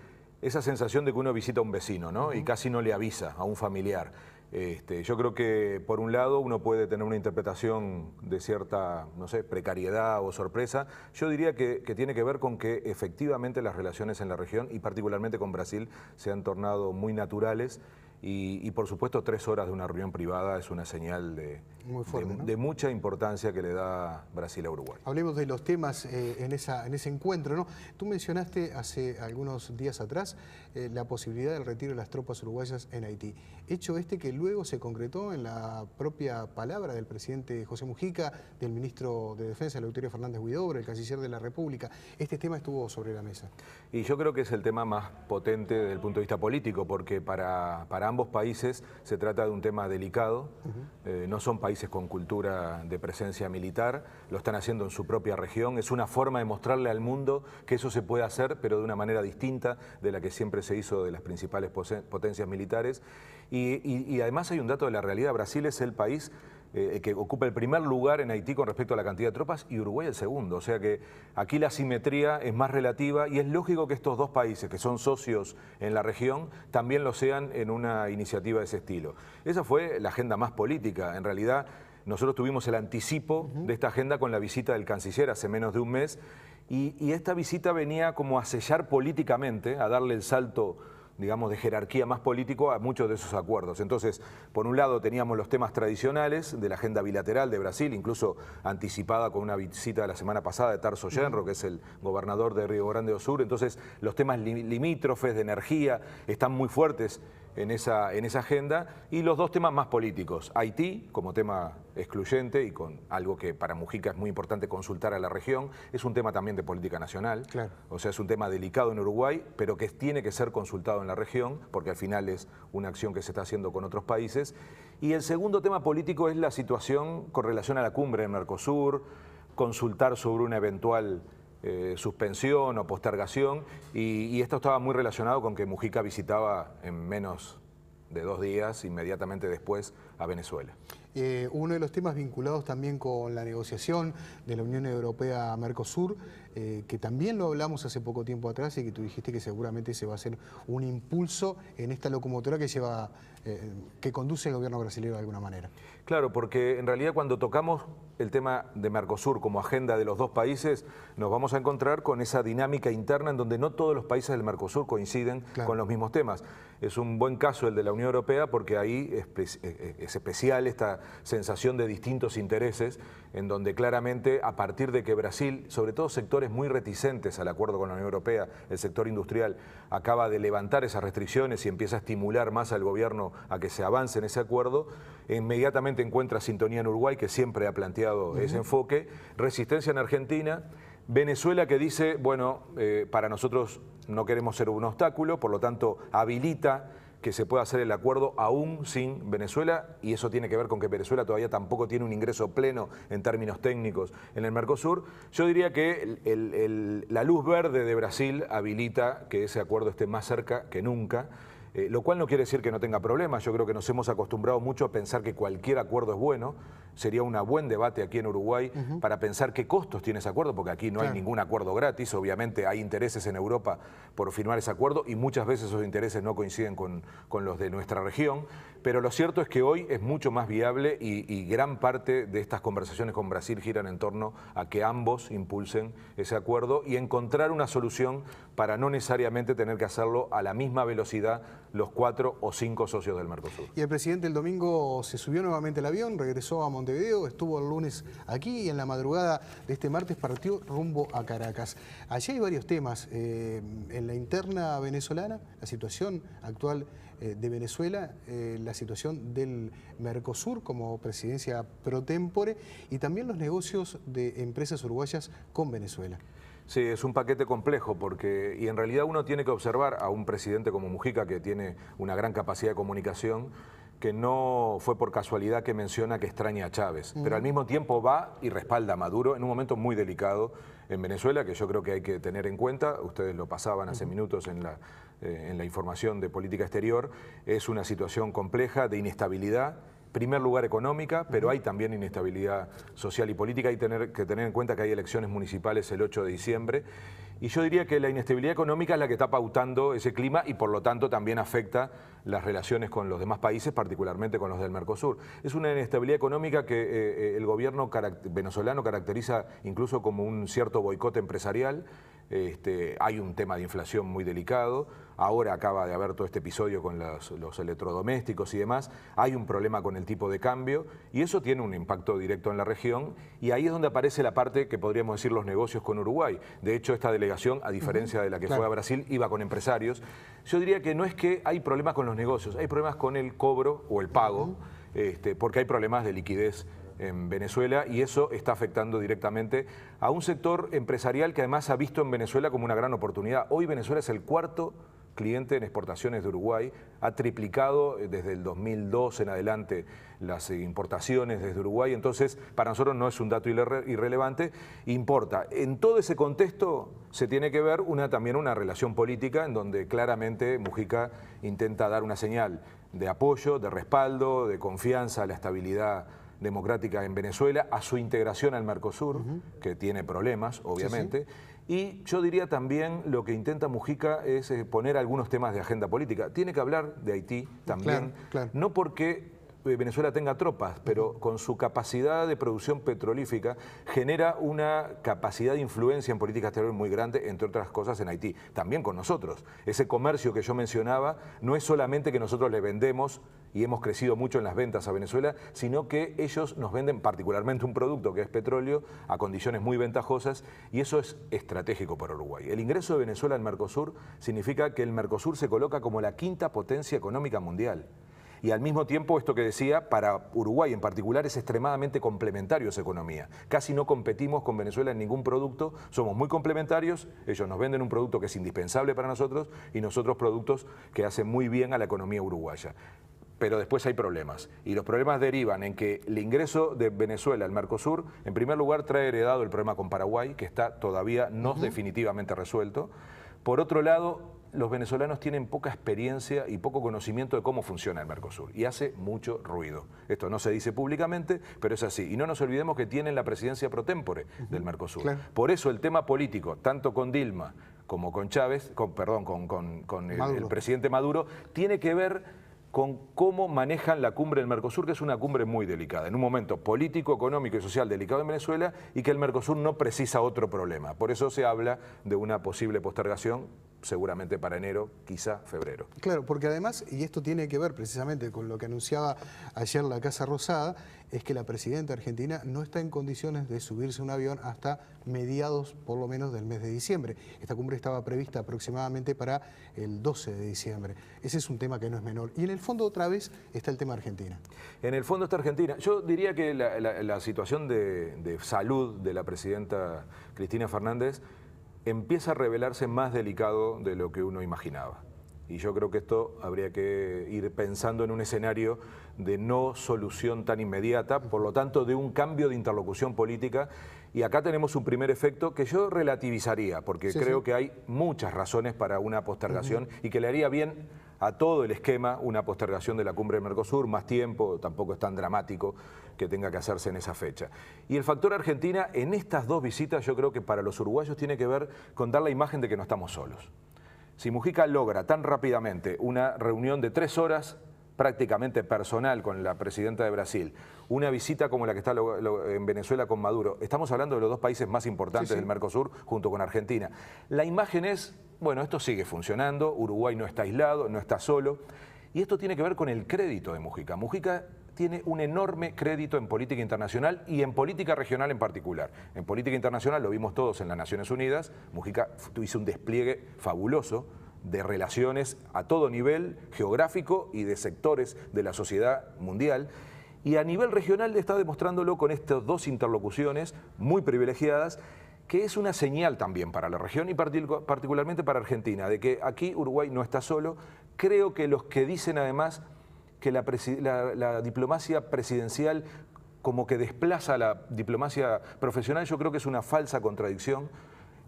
esa sensación de que uno visita a un vecino, ¿no? Y casi no le avisa a un familiar. Yo creo que por un lado uno puede tener una interpretación de cierta, no sé, precariedad o sorpresa. Yo diría que tiene que ver con que efectivamente las relaciones en la región y particularmente con Brasil se han tornado muy naturales y por supuesto 3 horas de una reunión privada es una señal
muy fuerte, ¿no?
de mucha importancia que le da Brasil a Uruguay.
Hablemos de los temas en ese encuentro, ¿no? Tú mencionaste hace algunos días atrás la posibilidad del retiro de las tropas uruguayas en Haití. Hecho que luego se concretó en la propia palabra del presidente José Mujica, del ministro de Defensa, Eleuterio Fernández Huidobro, el canciller de la República. Este tema estuvo sobre la mesa.
Y yo creo que es el tema más potente desde el punto de vista político, porque para ambos países se trata de un tema delicado. No son países con cultura de presencia militar, lo están haciendo en su propia región. Es una forma de mostrarle al mundo que eso se puede hacer, pero de una manera distinta de la que siempre se hizo de las principales potencias militares. Y además hay un dato de la realidad. Brasil es el país que ocupa el primer lugar en Haití con respecto a la cantidad de tropas y Uruguay el segundo. O sea que aquí la simetría es más relativa y es lógico que estos 2 países que son socios en la región también lo sean en una iniciativa de ese estilo. Esa fue la agenda más política. En realidad nosotros tuvimos el anticipo de esta agenda con la visita del canciller hace menos de un mes y esta visita venía como a sellar políticamente, a darle el salto, digamos, de jerarquía más político a muchos de esos acuerdos. Entonces, por un lado teníamos los temas tradicionales de la agenda bilateral de Brasil, incluso anticipada con una visita la semana pasada de Tarso Genro, que es el gobernador de Río Grande do Sur. Entonces, los temas limítrofes de energía están muy fuertes en esa agenda, y los 2 temas más políticos, Haití como tema excluyente y con algo que para Mujica es muy importante consultar a la región, es un tema también de política nacional, claro. O sea, es un tema delicado en Uruguay, pero que tiene que ser consultado en la región, porque al final es una acción que se está haciendo con otros países. Y el segundo tema político es la situación con relación a la cumbre de Mercosur, consultar sobre una eventual suspensión o postergación, y esto estaba muy relacionado con que Mujica visitaba en menos de 2 días, inmediatamente después, a Venezuela.
Uno de los temas vinculados también con la negociación de la Unión Europea-Mercosur, que también lo hablamos hace poco tiempo atrás y que tú dijiste que seguramente se va a hacer un impulso en esta locomotora que conduce el gobierno brasileño de alguna manera.
Claro, porque en realidad cuando tocamos el tema de Mercosur como agenda de los 2 países, nos vamos a encontrar con esa dinámica interna en donde no todos los países del Mercosur coinciden con los mismos temas. Es un buen caso el de la Unión Europea porque ahí es especial esta sensación de distintos intereses, en donde claramente a partir de que Brasil, sobre todo sectores muy reticentes al acuerdo con la Unión Europea, el sector industrial, acaba de levantar esas restricciones y empieza a estimular más al gobierno a que se avance en ese acuerdo, inmediatamente encuentra sintonía en Uruguay, que siempre ha planteado ese enfoque, resistencia en Argentina, Venezuela que dice, bueno, para nosotros no queremos ser un obstáculo, por lo tanto habilita que se pueda hacer el acuerdo aún sin Venezuela, y eso tiene que ver con que Venezuela todavía tampoco tiene un ingreso pleno en términos técnicos en el Mercosur. Yo diría que la luz verde de Brasil habilita que ese acuerdo esté más cerca que nunca, lo cual no quiere decir que no tenga problemas. Yo creo que nos hemos acostumbrado mucho a pensar que cualquier acuerdo es bueno. Sería un buen debate aquí en Uruguay para pensar qué costos tiene ese acuerdo, porque aquí no hay ningún acuerdo gratis. Obviamente hay intereses en Europa por firmar ese acuerdo y muchas veces esos intereses no coinciden con los de nuestra región. Pero lo cierto es que hoy es mucho más viable y gran parte de estas conversaciones con Brasil giran en torno a que ambos impulsen ese acuerdo y encontrar una solución para no necesariamente tener que hacerlo a la misma velocidad los 4 o 5 socios del Mercosur.
Y el presidente el domingo se subió nuevamente al avión, regresó a Montevideo, estuvo el lunes aquí y en la madrugada de este martes partió rumbo a Caracas. Allí hay varios temas en la interna venezolana, la situación actual de Venezuela, la situación del Mercosur como presidencia pro tempore y también los negocios de empresas uruguayas con Venezuela.
Sí, es un paquete complejo y en realidad uno tiene que observar a un presidente como Mujica, que tiene una gran capacidad de comunicación, que no fue por casualidad que menciona que extraña a Chávez, pero al mismo tiempo va y respalda a Maduro en un momento muy delicado en Venezuela, que yo creo que hay que tener en cuenta. Ustedes lo pasaban hace minutos en la información de política exterior. Es una situación compleja de inestabilidad. Primer lugar económica, pero hay también inestabilidad social y política. Hay que tener en cuenta que hay elecciones municipales el 8 de diciembre. Y yo diría que la inestabilidad económica es la que está pautando ese clima y por lo tanto también afecta las relaciones con los demás países, particularmente con los del Mercosur. Es una inestabilidad económica que el gobierno venezolano caracteriza incluso como un cierto boicot empresarial. Hay un tema de inflación muy delicado. Ahora acaba de haber todo este episodio con los electrodomésticos y demás. Hay un problema con el tipo de cambio y eso tiene un impacto directo en la región y ahí es donde aparece la parte que podríamos decir los negocios con Uruguay. De hecho, esta delegación, a diferencia de la que fue a Brasil, iba con empresarios. Yo diría que no es que hay problemas con los negocios, hay problemas con el cobro o el pago, porque hay problemas de liquidez en Venezuela y eso está afectando directamente a un sector empresarial que además ha visto en Venezuela como una gran oportunidad. Hoy Venezuela es el 4º cliente en exportaciones de Uruguay, ha triplicado desde el 2002 en adelante las importaciones desde Uruguay, entonces para nosotros no es un dato irrelevante, importa. En todo ese contexto se tiene que ver también una relación política en donde claramente Mujica intenta dar una señal de apoyo, de respaldo, de confianza a la estabilidad democrática en Venezuela, a su integración al Mercosur, que tiene problemas, obviamente. Y yo diría también lo que intenta Mujica es poner algunos temas de agenda política. Tiene que hablar de Haití también, no porque Venezuela tenga tropas, pero con su capacidad de producción petrolífica genera una capacidad de influencia en política exterior muy grande, entre otras cosas en Haití, también con nosotros. Ese comercio que yo mencionaba no es solamente que nosotros le vendemos y hemos crecido mucho en las ventas a Venezuela, sino que ellos nos venden particularmente un producto que es petróleo a condiciones muy ventajosas y eso es estratégico para Uruguay. El ingreso de Venezuela al Mercosur significa que el Mercosur se coloca como la 5ª potencia económica mundial. Y al mismo tiempo, esto que decía, para Uruguay en particular es extremadamente complementario esa economía. Casi no competimos con Venezuela en ningún producto, somos muy complementarios, ellos nos venden un producto que es indispensable para nosotros y nosotros productos que hacen muy bien a la economía uruguaya. pero después hay problemas. Y los problemas derivan en que el ingreso de Venezuela al Mercosur, en primer lugar, trae heredado el problema con Paraguay, que está todavía no definitivamente resuelto. Por otro lado, los venezolanos tienen poca experiencia y poco conocimiento de cómo funciona el Mercosur y hace mucho ruido. Esto no se dice públicamente, pero es así. Y no nos olvidemos que tienen la presidencia pro tempore del Mercosur. Claro. Por eso el tema político, tanto con Dilma como con Chávez, con el presidente Maduro, tiene que ver con cómo manejan la cumbre del Mercosur, que es una cumbre muy delicada, en un momento político, económico y social delicado en Venezuela, y que el Mercosur no precisa otro problema. Por eso se habla de una posible postergación, seguramente para enero, quizá febrero.
Claro, porque además, y esto tiene que ver precisamente con lo que anunciaba ayer la Casa Rosada, es que la presidenta argentina no está en condiciones de subirse a un avión hasta mediados, por lo menos, del mes de diciembre. Esta cumbre estaba prevista aproximadamente para el 12 de diciembre. Ese es un tema que no es menor. Y en el fondo, otra vez, está el tema Argentina.
En el fondo está Argentina. Yo diría que la situación de salud de la presidenta Cristina Fernández empieza a revelarse más delicado de lo que uno imaginaba. Y yo creo que esto habría que ir pensando en un escenario de no solución tan inmediata, por lo tanto de un cambio de interlocución política. Y acá tenemos un primer efecto que yo relativizaría, porque creo que hay muchas razones para una postergación y que le haría bien a todo el esquema una postergación de la cumbre del Mercosur, más tiempo, tampoco es tan dramático que tenga que hacerse en esa fecha. Y el factor Argentina en estas dos visitas yo creo que para los uruguayos tiene que ver con dar la imagen de que no estamos solos. Si Mujica logra tan rápidamente una reunión de 3 horas prácticamente personal con la presidenta de Brasil, una visita como la que está en Venezuela con Maduro, estamos hablando de los dos países más importantes del Mercosur junto con Argentina. La imagen es, bueno, esto sigue funcionando, Uruguay no está aislado, no está solo, y esto tiene que ver con el crédito de Mujica. Mujica tiene un enorme crédito en política internacional y en política regional en particular. En política internacional lo vimos todos en las Naciones Unidas, Mujica hizo un despliegue fabuloso de relaciones a todo nivel geográfico y de sectores de la sociedad mundial. Y a nivel regional está demostrándolo con estas dos interlocuciones muy privilegiadas, que es una señal también para la región y particularmente para Argentina, de que aquí Uruguay no está solo. Creo que los que dicen además que la diplomacia presidencial como que desplaza a la diplomacia profesional, yo creo que es una falsa contradicción.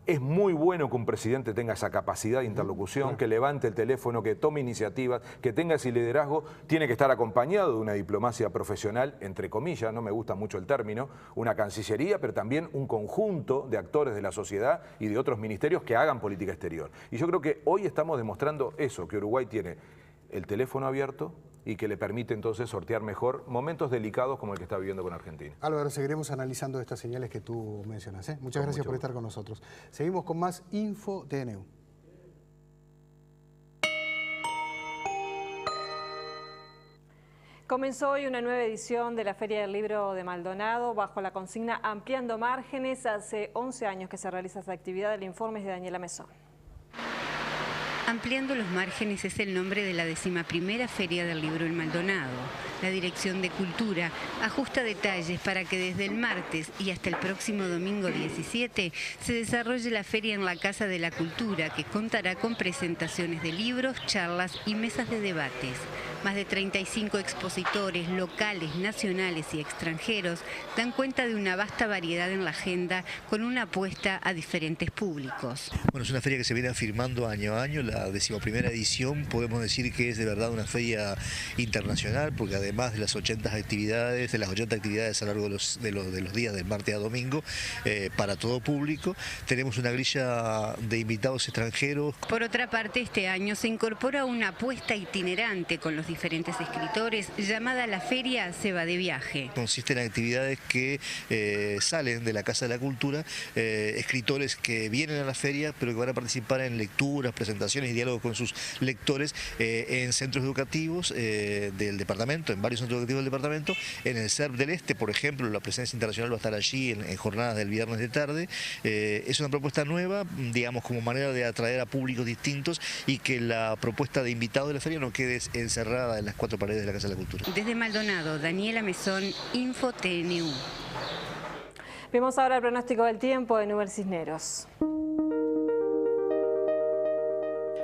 Es muy bueno que un presidente tenga esa capacidad de interlocución, que levante el teléfono, que tome iniciativas, que tenga ese liderazgo. Tiene que estar acompañado de una diplomacia profesional, entre comillas, no me gusta mucho el término, una cancillería, pero también un conjunto de actores de la sociedad y de otros ministerios que hagan política exterior. Y yo creo que hoy estamos demostrando eso, que Uruguay tiene el teléfono abierto y que le permite entonces sortear mejor momentos delicados como el que está viviendo con Argentina.
Álvaro, seguiremos analizando estas señales que tú mencionas. Muchas gracias por estar con nosotros. Seguimos con más Info TNU.
Comenzó hoy una nueva edición de la Feria del Libro de Maldonado bajo la consigna Ampliando Márgenes. Hace 11 años que se realiza esta actividad. El informe es de Daniela Mesón.
Ampliando los Márgenes es el nombre de la 11ª Feria del Libro en Maldonado. La Dirección de Cultura ajusta detalles para que desde el martes y hasta el próximo domingo 17 se desarrolle la feria en la Casa de la Cultura, que contará con presentaciones de libros, charlas y mesas de debates. Más de 35 expositores locales, nacionales y extranjeros dan cuenta de una vasta variedad en la agenda con una apuesta a diferentes públicos.
Bueno, es una feria que se viene afirmando año a año, la 11ª edición. Podemos decir que es de verdad una feria internacional, porque además de las 80 actividades, a lo largo de los días del martes a domingo, para todo público, tenemos una grilla de invitados extranjeros.
Por otra parte, este año se incorpora una apuesta itinerante con los diferentes escritores, llamada La Feria Se Va de Viaje.
Consiste en actividades que salen de la Casa de la Cultura, escritores que vienen a la feria, pero que van a participar en lecturas, presentaciones y diálogos con sus lectores en centros educativos del departamento, en varios centros educativos del departamento. En el CERP del Este, por ejemplo, la presencia internacional va a estar allí en jornadas del viernes de tarde. Es una propuesta nueva, digamos, como manera de atraer a públicos distintos y que la propuesta de invitados de la feria no quede encerrada en las 4 paredes de la Casa de la Cultura.
Desde Maldonado, Daniela Mesón, Info TNU.
Vemos ahora el pronóstico del tiempo de Nubes Cisneros.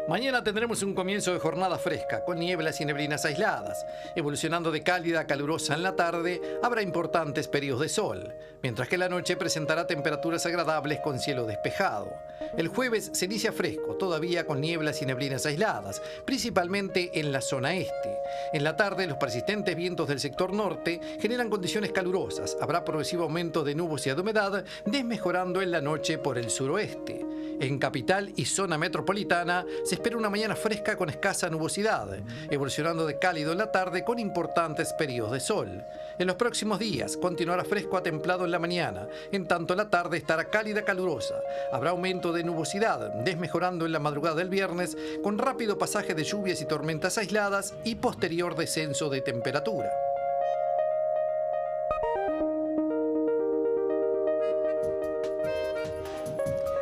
Mañana tendremos un comienzo de jornada fresca, con nieblas y neblinas aisladas. Evolucionando de cálida a calurosa en la tarde, habrá importantes periodos de sol, mientras que la noche presentará temperaturas agradables con cielo despejado. El jueves se inicia fresco, todavía con nieblas y neblinas aisladas, principalmente en la zona este. En la tarde, los persistentes vientos del sector norte generan condiciones calurosas. Habrá progresivo aumento de nubosidad de humedad, desmejorando en la noche por el suroeste. En capital y zona metropolitana se espera una mañana fresca con escasa nubosidad, evolucionando de cálido en la tarde con importantes periodos de sol. En los próximos días continuará fresco a templado en la mañana, en tanto la tarde estará cálida calurosa. Habrá aumento de nubosidad, desmejorando en la madrugada del viernes, con rápido pasaje de lluvias y tormentas aisladas y posterior descenso de temperatura.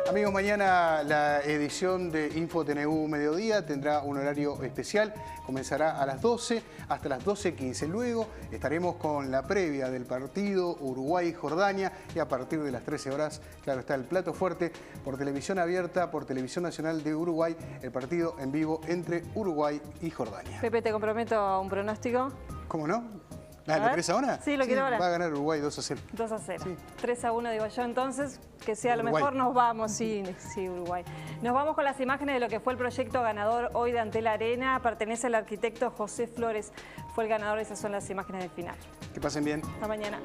Amigos, mañana la edición de InfoTNU Mediodía tendrá un horario especial. Comenzará a las 12 hasta las 12:15. Luego estaremos con la previa del partido Uruguay-Jordania y a partir de las 13 horas, claro está, el plato fuerte por televisión abierta, por Televisión Nacional de Uruguay, el partido en vivo entre Uruguay y Jordania.
Pepe, te comprometo a un pronóstico.
¿Cómo no? ¿Lo querés ahora?
Sí, lo quiero ahora.
Va a ganar Uruguay 2-0.
2-0.
Sí.
3-1 digo yo, entonces, que sea
Uruguay.
lo mejor, nos vamos, sí, Uruguay. Nos vamos con las imágenes de lo que fue el proyecto ganador hoy de Antel Arena. Pertenece al arquitecto José Flores. Fue el ganador, esas son las imágenes del final.
Que pasen bien.
Hasta mañana.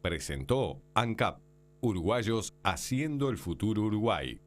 Presentó ANCAP, Uruguayos haciendo el futuro Uruguay.